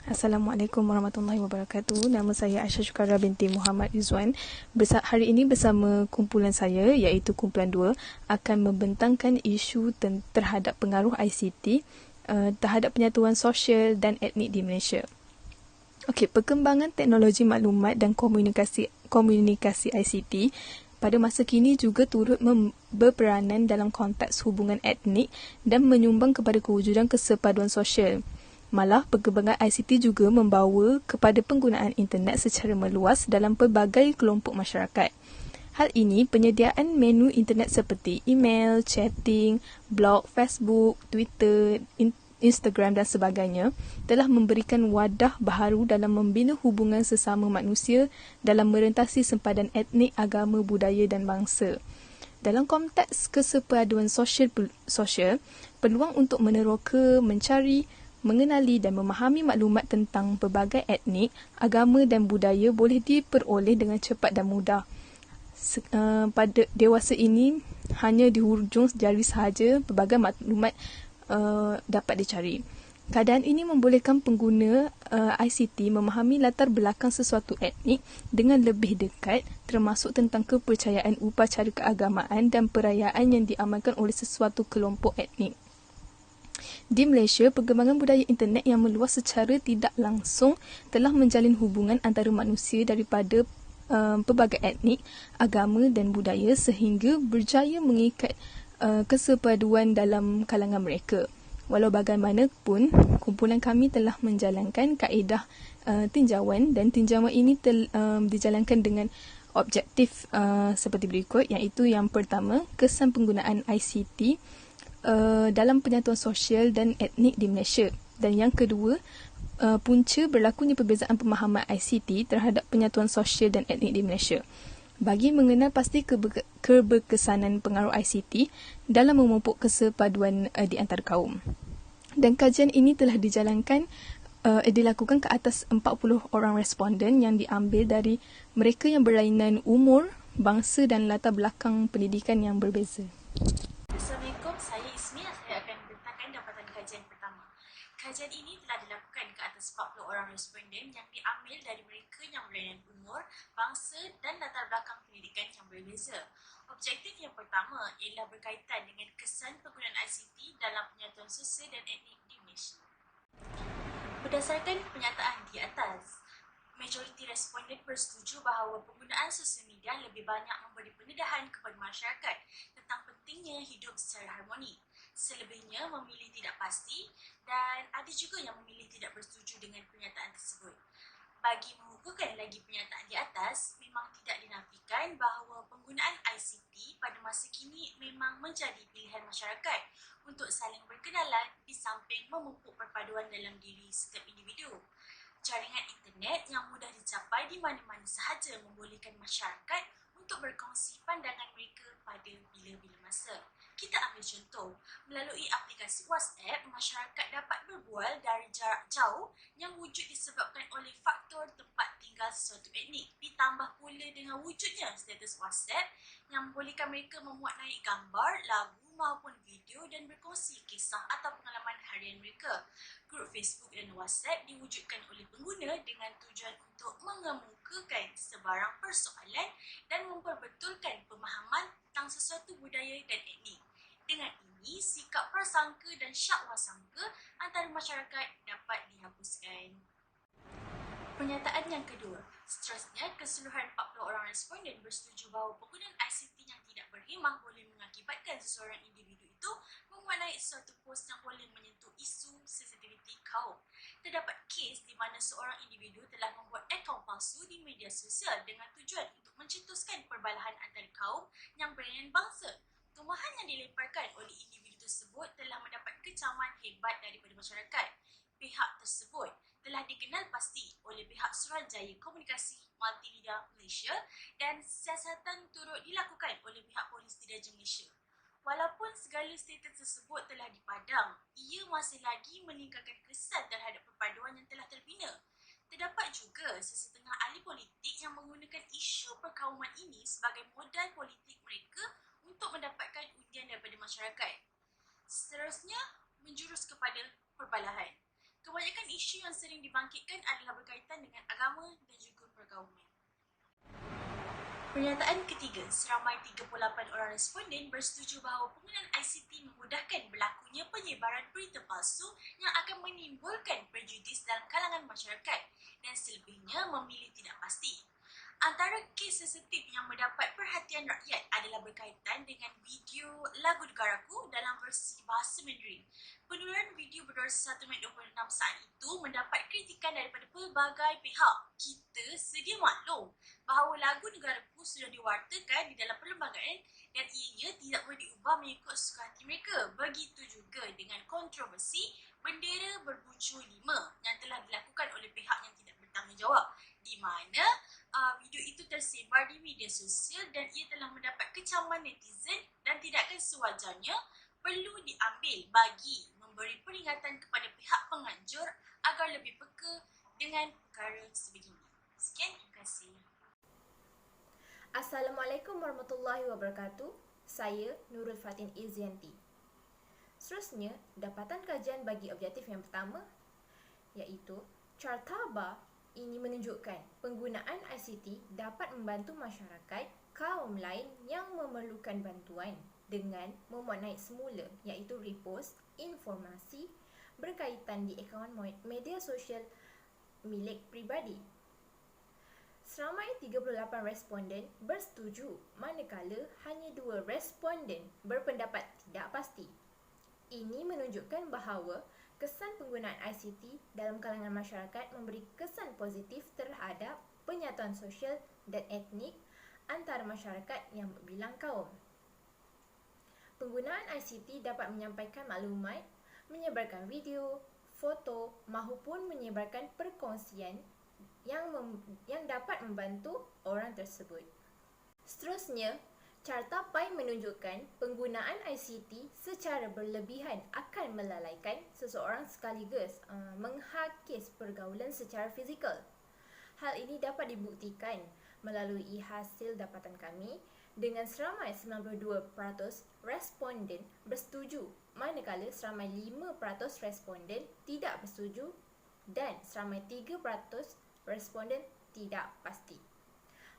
Assalamualaikum warahmatullahi wabarakatuh. Nama saya Aisyah Syukara binti Muhammad Rizwan. Hari ini bersama kumpulan saya iaitu kumpulan 2 akan membentangkan isu terhadap pengaruh ICT terhadap penyatuan sosial dan etnik di Malaysia. Okey, perkembangan teknologi maklumat dan komunikasi ICT pada masa kini juga turut berperanan dalam konteks hubungan etnik dan menyumbang kepada kewujudan kesepaduan sosial. Malah, perkembangan ICT juga membawa kepada penggunaan internet secara meluas dalam pelbagai kelompok masyarakat. Hal ini, penyediaan menu internet seperti email, chatting, blog, Facebook, Twitter, Instagram dan sebagainya telah memberikan wadah baharu dalam membina hubungan sesama manusia dalam merentasi sempadan etnik, agama, budaya dan bangsa. Dalam konteks kesepaduan sosial, peluang untuk meneroka, mencari, mengenali dan memahami maklumat tentang pelbagai etnik, agama dan budaya boleh diperoleh dengan cepat dan mudah. Pada dewasa ini, hanya di hujung jari sahaja pelbagai maklumat dapat dicari. Keadaan ini membolehkan pengguna ICT memahami latar belakang sesuatu etnik dengan lebih dekat, termasuk tentang kepercayaan upacara keagamaan dan perayaan yang diamalkan oleh sesuatu kelompok etnik. Di Malaysia, perkembangan budaya internet yang meluas secara tidak langsung telah menjalin hubungan antara manusia daripada pelbagai etnik, agama dan budaya sehingga berjaya mengikat kesepaduan dalam kalangan mereka. Walau bagaimanapun, kumpulan kami telah menjalankan kaedah tinjauan dan tinjauan ini dijalankan dengan objektif seperti berikut, iaitu yang pertama, kesan penggunaan ICT dalam penyatuan sosial dan etnik di Malaysia. Dan yang kedua, punca berlakunya perbezaan pemahaman ICT terhadap penyatuan sosial dan etnik di Malaysia. Bagi mengenal pasti keberkesanan pengaruh ICT dalam memupuk kesepaduan di antara kaum. Dan kajian ini telah dilakukan ke atas 40 orang responden yang diambil dari mereka yang berlainan umur, bangsa dan latar belakang pendidikan yang berbeza. Assalamualaikum, saya Ismi. Saya akan bentangkan dapatan kajian pertama. Kajian ini telah dilakukan ke atas 40 orang responden yang diambil dari mereka yang berlainan umur, bangsa dan latar belakang pendidikan yang berbeza. Objektif yang pertama ialah berkaitan dengan kesan penggunaan ICT dalam penyatuan sosial dan etnik di Malaysia. Berdasarkan penyataan di atas, majoriti responden bersetuju bahawa penggunaan sosial media lebih banyak memberi pendedahan kepada masyarakat tentang pentingnya hidup secara harmoni. Selebihnya memilih tidak pasti dan ada juga yang memilih tidak bersetuju dengan pernyataan tersebut. Bagi mengukuhkan lagi pernyataan di atas, memang tidak dinafikan bahawa penggunaan ICT pada masa kini memang menjadi pilihan masyarakat untuk saling berkenalan di samping memupuk perpaduan dalam diri setiap individu. Jaringan internet yang mudah dicapai di mana-mana sahaja membolehkan masyarakat untuk berkongsi pandangan mereka pada bila-bila masa. Kita ambil contoh, melalui aplikasi WhatsApp, masyarakat dapat berbual dari jarak jauh yang wujud disebabkan oleh faktor tempat tinggal sesuatu etnik, ditambah pula dengan wujudnya status WhatsApp yang membolehkan mereka memuat naik gambar, lagu maupun video dan berkongsi kisah atau pengalaman harian mereka. Grup Facebook dan WhatsApp diwujudkan oleh pengguna dengan tujuan untuk mengemukakan sebarang persoalan dan memperbetulkan pemahaman tentang sesuatu budaya dan etnik. Dengan ini, sikap prasangka dan syak wasangka antara masyarakat dapat dihapuskan. Pernyataan yang kedua, seterusnya keseluruhan 40 orang responden bersetuju bahawa penggunaan ICT yang tidak berhemah boleh mengakibatkan seseorang individu itu memuat naik suatu post yang boleh menyentuh isu sensitiviti kaum. Terdapat kes di mana seorang individu telah membuat akaun palsu di media sosial dengan tujuan untuk mencetuskan perbalahan antara kaum yang berlainan bangsa. Tumahan yang dilemparkan oleh individu tersebut telah mendapat kecaman hebat daripada masyarakat. Pihak tersebut telah dikenal pasti oleh pihak Suruhanjaya Komunikasi Multimedia Malaysia dan siasatan turut dilakukan oleh pihak Polis Diraja Malaysia. Walaupun segala status tersebut telah dipadam, ia masih lagi meninggalkan kesan terhadap perpaduan yang telah terbina. Terdapat juga sesetengah ahli politik yang menggunakan isu perkauman ini sebagai modal politik mereka untuk mendapatkan undian daripada masyarakat. Seterusnya, menjurus kepada perbalahan. Kebanyakan isu yang sering dibangkitkan adalah berkaitan dengan agama dan juga pergaulan. Pernyataan ketiga, seramai 38 orang responden bersetuju bahawa penggunaan ICT memudahkan berlakunya penyebaran berita palsu yang akan menimbulkan prejudis dalam kalangan masyarakat dan selebihnya memilih tidak pasti. Antara kes sensitif yang mendapat perhatian rakyat adalah berkaitan dengan video lagu negaraku dalam versi bahasa Mandarin. Penularan video berdurasi 1 minit 26 saat itu mendapat kritikan daripada pelbagai pihak. Kita sedia maklum bahawa lagu negaraku sudah diwartakan di dalam perlembagaan dan ianya tidak boleh diubah mengikut suka hati mereka. Begitu juga dengan kontroversi bendera berbucu 5 yang telah dilakukan oleh pihak yang tidak bertanggungjawab, di mana video itu tersebar di media sosial dan ia telah mendapat kecaman netizen dan tidakkan sewajarnya perlu diambil bagi memberi peringatan kepada pihak penganjur agar lebih peka dengan perkara sebegini. Sekian, terima kasih. Assalamualaikum warahmatullahi wabarakatuh. Saya Nurul Fatin Izzianti. Seterusnya, dapatan kajian bagi objektif yang pertama iaitu Carta Ba ini menunjukkan penggunaan ICT dapat membantu masyarakat kaum lain yang memerlukan bantuan dengan memuat naik semula iaitu repost informasi berkaitan di akaun media sosial milik peribadi. Seramai 38 responden bersetuju manakala hanya 2 responden berpendapat tidak pasti. Ini menunjukkan bahawa kesan penggunaan ICT dalam kalangan masyarakat memberi kesan positif terhadap penyatuan sosial dan etnik antara masyarakat yang berbilang kaum. Penggunaan ICT dapat menyampaikan maklumat, menyebarkan video, foto mahupun menyebarkan perkongsian yang dapat membantu orang tersebut. Seterusnya, Carta Pai menunjukkan penggunaan ICT secara berlebihan akan melalaikan seseorang sekaligus menghakis pergaulan secara fizikal. Hal ini dapat dibuktikan melalui hasil dapatan kami dengan seramai 92% responden bersetuju manakala seramai 5% responden tidak bersetuju dan seramai 3% responden tidak pasti.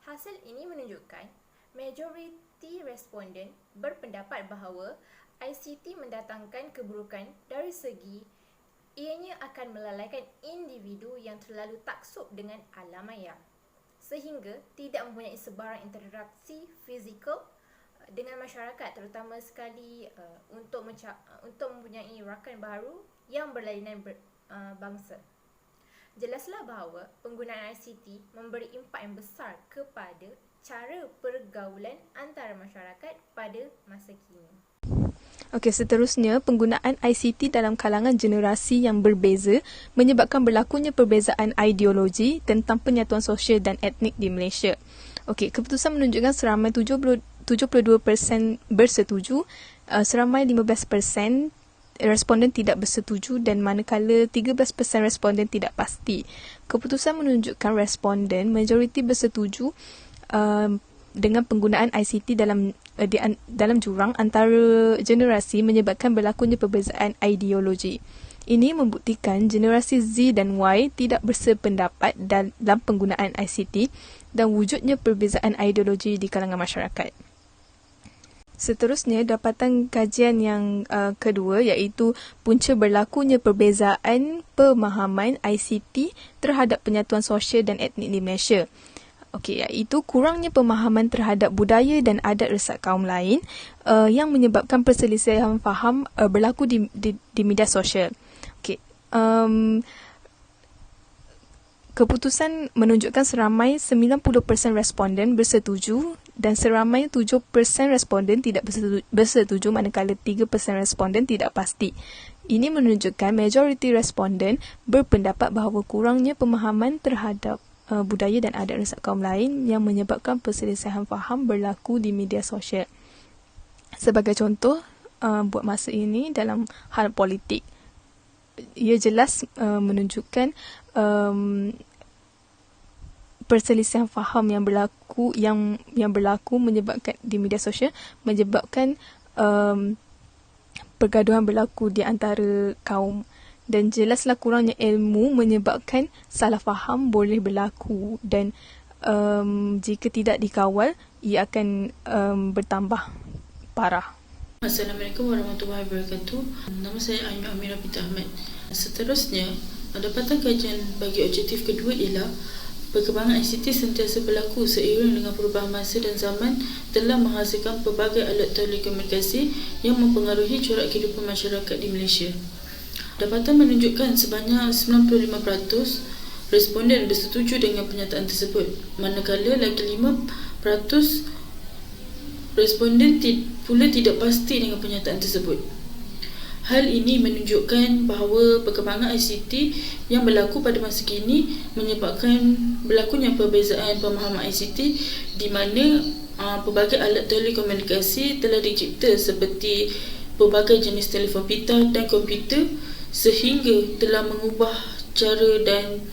Hasil ini menunjukkan majoriti responden berpendapat bahawa ICT mendatangkan keburukan dari segi ianya akan melalaikan individu yang terlalu taksub dengan alam maya sehingga tidak mempunyai sebarang interaksi fizikal dengan masyarakat, terutama sekali untuk mempunyai rakan baru yang berlainan bangsa. Jelaslah bahawa penggunaan ICT memberi impak yang besar kepada cara pergaulan antara masyarakat pada masa kini. Okey, seterusnya penggunaan ICT dalam kalangan generasi yang berbeza menyebabkan berlakunya perbezaan ideologi tentang penyatuan sosial dan etnik di Malaysia. Okey, keputusan menunjukkan seramai 72% bersetuju, seramai 15% responden tidak bersetuju dan manakala 13% responden tidak pasti. Keputusan menunjukkan responden majoriti bersetuju dengan penggunaan ICT dalam jurang antara generasi menyebabkan berlakunya perbezaan ideologi. Ini membuktikan generasi Z dan Y tidak bersependapat dalam penggunaan ICT dan wujudnya perbezaan ideologi di kalangan masyarakat. Seterusnya, dapatan kajian yang kedua iaitu punca berlakunya perbezaan pemahaman ICT terhadap penyatuan sosial dan etnik di Malaysia. Okey, iaitu kurangnya pemahaman terhadap budaya dan adat resat kaum lain yang menyebabkan perselisihan faham berlaku di media sosial. Okey, keputusan menunjukkan seramai 90% responden bersetuju dan seramai 7% responden tidak bersetuju manakala 3% responden tidak pasti. Ini menunjukkan majoriti responden berpendapat bahawa kurangnya pemahaman terhadap budaya dan adat resat kaum lain yang menyebabkan perselisihan faham berlaku di media sosial. Sebagai contoh, buat masa ini dalam hal politik, ia jelas menunjukkan perselisihan faham yang berlaku menyebabkan di media sosial menyebabkan pergaduhan berlaku di antara kaum Dan jelaslah kurangnya ilmu menyebabkan salah faham boleh berlaku dan jika tidak dikawal, ia akan bertambah parah. Assalamualaikum warahmatullahi wabarakatuh. Nama saya Aimah Amirah binti Ahmad. Seterusnya, dapatan kajian bagi objektif kedua ialah perkembangan ICT sentiasa berlaku seiring dengan perubahan masa dan zaman telah menghasilkan pelbagai alat telekomunikasi yang mempengaruhi corak kehidupan masyarakat di Malaysia. Dapatan menunjukkan sebanyak 95% responden bersetuju dengan pernyataan tersebut, manakala lagi 5% responden pula tidak pasti dengan pernyataan tersebut. Hal ini menunjukkan bahawa perkembangan ICT yang berlaku pada masa kini menyebabkan berlakunya perbezaan pemahaman ICT di mana pelbagai alat telekomunikasi telah dicipta seperti pelbagai jenis telefon pintar dan komputer sehingga telah mengubah cara dan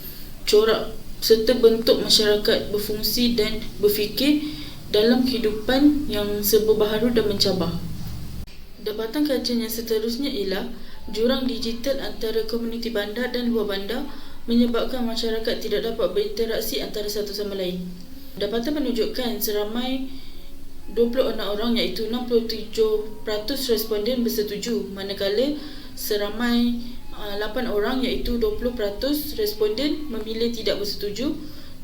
corak serta bentuk masyarakat berfungsi dan berfikir dalam kehidupan yang serba baharu dan mencabar. Dapatan kajian yang seterusnya ialah jurang digital antara komuniti bandar dan luar bandar menyebabkan masyarakat tidak dapat berinteraksi antara satu sama lain. Dapatan menunjukkan seramai 26 orang iaitu 67% responden bersetuju, manakala seramai 8 orang iaitu 20% responden memilih tidak bersetuju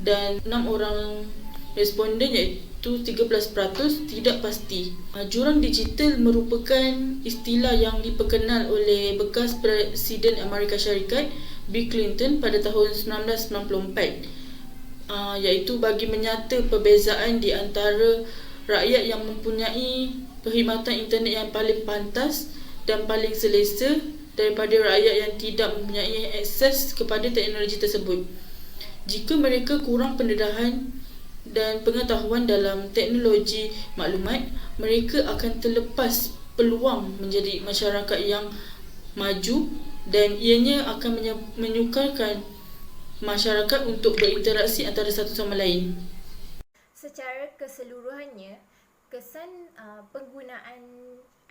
dan 6 orang responden iaitu 13% tidak pasti. Jurang digital merupakan istilah yang diperkenal oleh bekas Presiden Amerika Syarikat Bill Clinton pada tahun 1994, iaitu bagi menyata perbezaan di antara rakyat yang mempunyai perkhidmatan internet yang paling pantas dan paling selesa daripada rakyat yang tidak mempunyai akses kepada teknologi tersebut. Jika mereka kurang pendedahan dan pengetahuan dalam teknologi maklumat, mereka akan terlepas peluang menjadi masyarakat yang maju dan ianya akan menyukarkan masyarakat untuk berinteraksi antara satu sama lain. Secara keseluruhannya, kesan penggunaan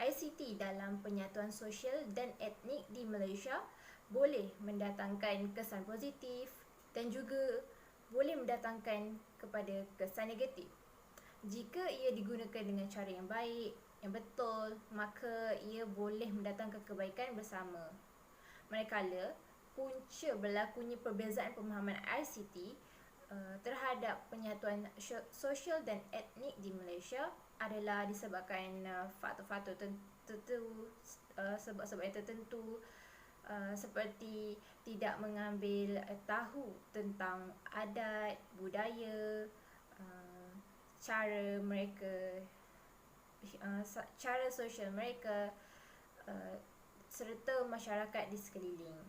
ICT dalam penyatuan sosial dan etnik di Malaysia boleh mendatangkan kesan positif dan juga boleh mendatangkan kepada kesan negatif. Jika ia digunakan dengan cara yang baik, yang betul, maka ia boleh mendatangkan kebaikan bersama. Manakala punca berlakunya perbezaan pemahaman ICT terhadap penyatuan sosial dan etnik di Malaysia adalah disebabkan faktor-faktor tertentu, sebab-sebab yang tertentu, seperti tidak mengambil tahu tentang adat, budaya, cara mereka, cara sosial mereka, serta masyarakat di sekeliling.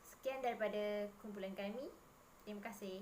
Sekian daripada kumpulan kami. Terima kasih.